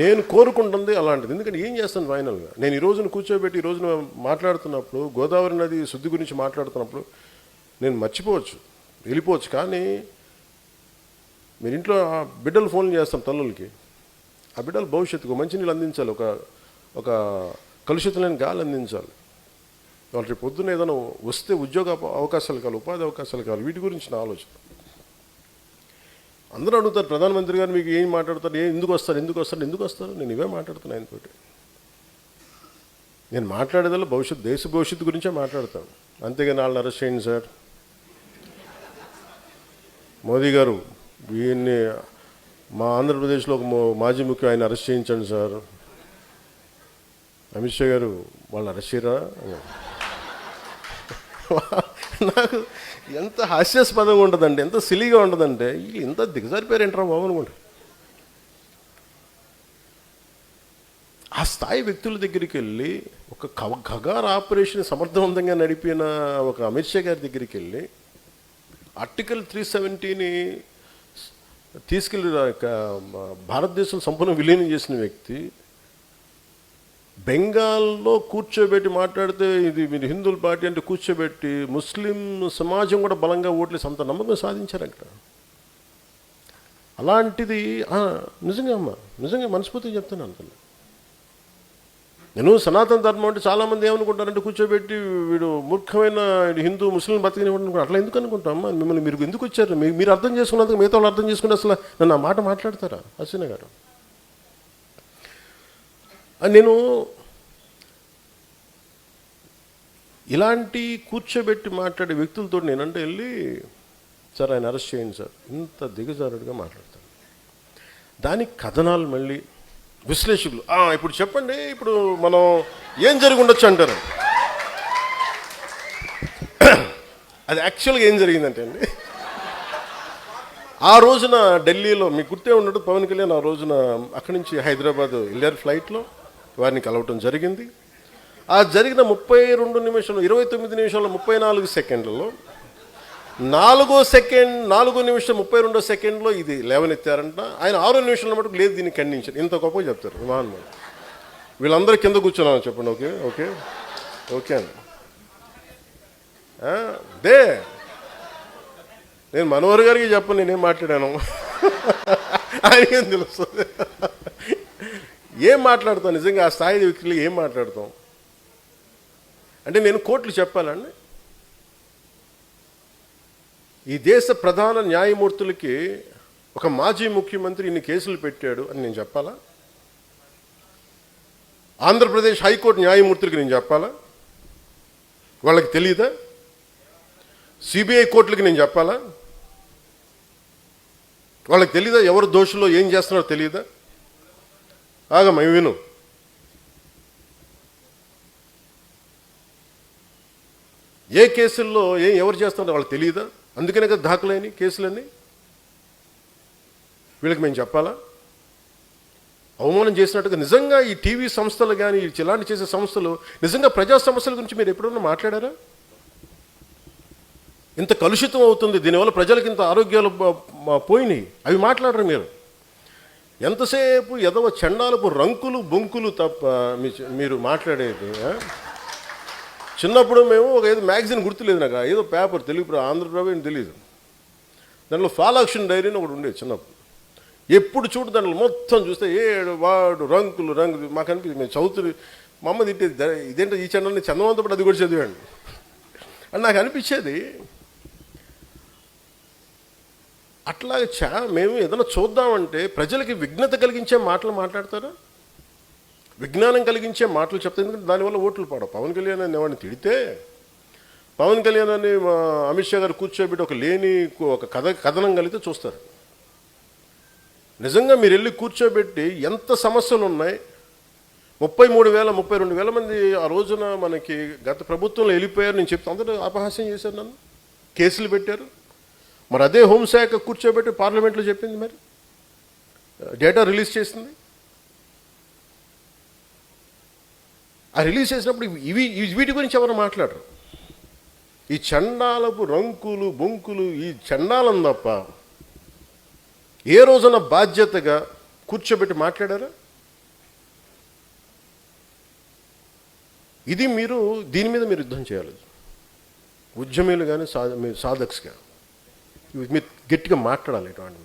నేను కోరుకుంటుంది అలాంటిది. ఎందుకంటే ఏం చేస్తాను ఫైనల్గా, నేను ఈ రోజున కూర్చోబెట్టి ఈ రోజున మాట్లాడుతున్నప్పుడు, గోదావరి నది శుద్ధి గురించి మాట్లాడుతున్నప్పుడు నేను మర్చిపోవచ్చు, వెళ్ళిపోవచ్చు. కానీ మీరు ఇంట్లో బిడ్డలు ఫోన్ చేస్తాం తల్లులకి, ఆ బిడ్డల భవిష్యత్తుకు మంచినీళ్ళు అందించాలి, ఒక కలుషితం లేని గాలి అందించాలి. వాళ్ళు రేపు పొద్దున్న ఏదైనా వస్తే ఉద్యోగ అవకాశాలు కావాలి, ఉపాధి అవకాశాలు కావాలి, వీటి గురించి నా ఆలోచన. అందరూ అడుగుతారు, ప్రధానమంత్రి గారు మీకు ఏం మాట్లాడతారు, ఎందుకు వస్తారు. నేను ఇవే మాట్లాడుతాను ఆయనతోటి. నేను మాట్లాడేదల్లా దేశ భవిష్యత్తు గురించే మాట్లాడతాను. అంతేగాని వాళ్ళని అరెస్ట్ చేయండి సార్, మోదీ గారు వీళ్ళని మా ఆంధ్రప్రదేశ్లో ఒక మాజీ ముఖ్య ఆయన అరెస్ట్ చేయించండి సార్, అమిత్ షా గారు వాళ్ళని అరెస్ట్ చేయరా. నాకు ఎంత హాస్యాస్పదంగా ఉంటుందంటే, ఎంత సిలీగా ఉంటుందంటే, ఇంత దిగజారిపోయారేంట్రా బాబు అనుకుంటా. ఆ స్థాయి వ్యక్తుల దగ్గరికి వెళ్ళి ఒక ఖగార్ ఆపరేషన్ సమర్థవంతంగా నడిపిన ఒక అమిత్ షా గారి దగ్గరికి వెళ్ళి ఆర్టికల్ 370ని తీసుకెళ్ళి భారతదేశం సంపూర్ణ విలీనం చేసిన వ్యక్తి బెంగాల్లో కూర్చోబెట్టి మాట్లాడితే, ఇది మీరు హిందువుల పార్టీ అంటే కూర్చోబెట్టి ముస్లిం సమాజం కూడా బలంగా ఓట్లేసి అంత నమ్మకం సాధించారు అక్కడ. అలాంటిది నిజంగా మనస్ఫూర్తిగా చెప్తున్నాను అంత. నేను సనాతన ధర్మం అంటే చాలామంది ఏమనుకుంటారంటే, కూర్చోబెట్టి వీడు మూర్ఖమైన హిందూ ముస్లిం బతికినప్పుడు అట్లా ఎందుకు అనుకుంటామమ్మా? మిమ్మల్ని మీరు ఎందుకు వచ్చారు? మీరు అర్థం చేసుకున్నందుకు మిగతా వాళ్ళు అర్థం చేసుకుంటే అసలు నన్ను ఆ మాట మాట్లాడతారా హసీనా గారు? నేను ఇలాంటి కూర్చోబెట్టి మాట్లాడే వ్యక్తులతో నేనంటే వెళ్ళి, సార్ ఆయన అరెస్ట్ చేయండి సార్, ఇంత దిగజారుడుగా మాట్లాడతాను. దానికి కథనాలు మళ్ళీ విశ్లేషకులు, ఇప్పుడు చెప్పండి, ఇప్పుడు మనం ఏం జరిగి ఉండొచ్చు అంటారు. అది యాక్చువల్గా ఏం జరిగిందంటే అండి, ఆ రోజున ఢిల్లీలో మీకు గుర్తే ఉన్నట్టు పవన్ కళ్యాణ్ ఆ రోజున అక్కడి నుంచి హైదరాబాద్ వెళ్ళారు ఫ్లైట్లో, వారిని కలవటం జరిగింది. ఆ జరిగిన 32 నిమిషాలు 29 నిమిషాల 34 సెకండ్లలో 4 నిమిషం 32 సెకండ్లో ఇది లేవనెత్తారంట. ఆయన 6 నిమిషాల మటుకు లేదు దీన్ని ఖండించారు. ఇంత గొప్పగా చెప్తారు మహాన్మాన్. వీళ్ళందరూ కింద కూర్చున్నాను చెప్పండి. ఓకే అండి. నేను మనోహర్ గారికి చెప్పను నేనేం మాట్లాడాను, ఆయనకేం తెలుస్తుంది. ఏం మాట్లాడతాం నిజంగా ఆ స్థాయి వ్యక్తులు ఏం మాట్లాడతాం అంటే, నేను కోర్టులు చెప్పాలండి, ఈ దేశ ప్రధాన న్యాయమూర్తులకి ఒక మాజీ ముఖ్యమంత్రి ఇన్ని కేసులు పెట్టాడు అని నేను చెప్పాలా? ఆంధ్రప్రదేశ్ హైకోర్టు న్యాయమూర్తులకి నేను చెప్పాలా? వాళ్ళకి తెలియదా? సిబిఐ కోర్టులకి నేను చెప్పాలా? వాళ్ళకి తెలీదా ఎవరు దోషులో ఏం చేస్తున్నారో తెలియదా? ఆగమ్మ విను. ఏ కేసుల్లో ఎవరు చేస్తున్నారో వాళ్ళకి తెలియదా? అందుకనే కదా దాఖలైన కేసులన్నీ. వీళ్ళకి మేము చెప్పాలా? అవమానం చేసినట్టుగా నిజంగా ఈ టీవీ సంస్థలు కానీ ఇలాంటి చేసే సంస్థలు నిజంగా ప్రజా సమస్యల గురించి మీరు ఎప్పుడన్నా మాట్లాడారా? ఇంత కలుషితం అవుతుంది, దీనివల్ల ప్రజలకు ఇంత ఆరోగ్యాలు పోయినాయి, అవి మాట్లాడరు మీరు. ఎంతసేపు ఎదవ చండాలపు రంకులు బొంకులు తప్ప మీరు మాట్లాడేది. చిన్నప్పుడు మేము ఏదో మ్యాగజైన్ గుర్తులేదు నాకు, ఏదో పేపర్ తెలుగు ఆంధ్రప్రభ అని తెలియదు, దాంట్లో ఫాలాక్షన్ డైరీ అని ఒకటి ఉండేది చిన్నప్పుడు. ఎప్పుడు చూడు దాంట్లో మొత్తం చూస్తే వాడు రంగులు మాకు అనిపించింది. మేము చదువుతుంది మా అమ్మ తిట్టేది, ఇదేంటో ఈ ఛానల్ని చందమంతో పాటు అది కూడా చదివాండి అని నాకు అనిపించేది. అట్లాగే మేము ఏదైనా చూద్దామంటే ప్రజలకి విఘ్నత కలిగించే మాటలు మాట్లాడతారా? విజ్ఞానం కలిగించే మాటలు చెప్తారు. ఎందుకంటే దానివల్ల ఓట్లు పడవు. పవన్ కళ్యాణ్ అని ఎవరిని తిడితే, పవన్ కళ్యాణ్ అని అమిత్ షా గారు కూర్చోబెట్టి ఒక కథనం కలిగితే చూస్తారు. నిజంగా మీరు వెళ్ళి కూర్చోబెట్టి ఎంత సమస్యలు ఉన్నాయి, 32,000 మంది ఆ రోజున మనకి గత ప్రభుత్వంలో వెళ్ళిపోయారు. నేను చెప్తాను, అందరూ అపహాస్యం చేశారు, నన్ను కేసులు పెట్టారు. మరి అదే హోంశాఖ కూర్చోబెట్టి పార్లమెంట్లో చెప్పింది, మరి డేటా రిలీజ్ చేసింది. ఆ రిలీజ్ చేసినప్పుడు వీటి గురించి ఎవరు మాట్లాడరు. ఈ చండాలపు రంకులు బొంకులు, ఈ చండాలం తప్ప ఏ రోజున బాధ్యతగా కూర్చోబెట్టి మాట్లాడారా? ఇది మీరు దీని మీద మీరు యుద్ధం చేయాలి. ఉద్యమీలు కానీ మీ సాధక్స్గా మీరు గట్టిగా మాట్లాడాలి ఇటువంటి మీద.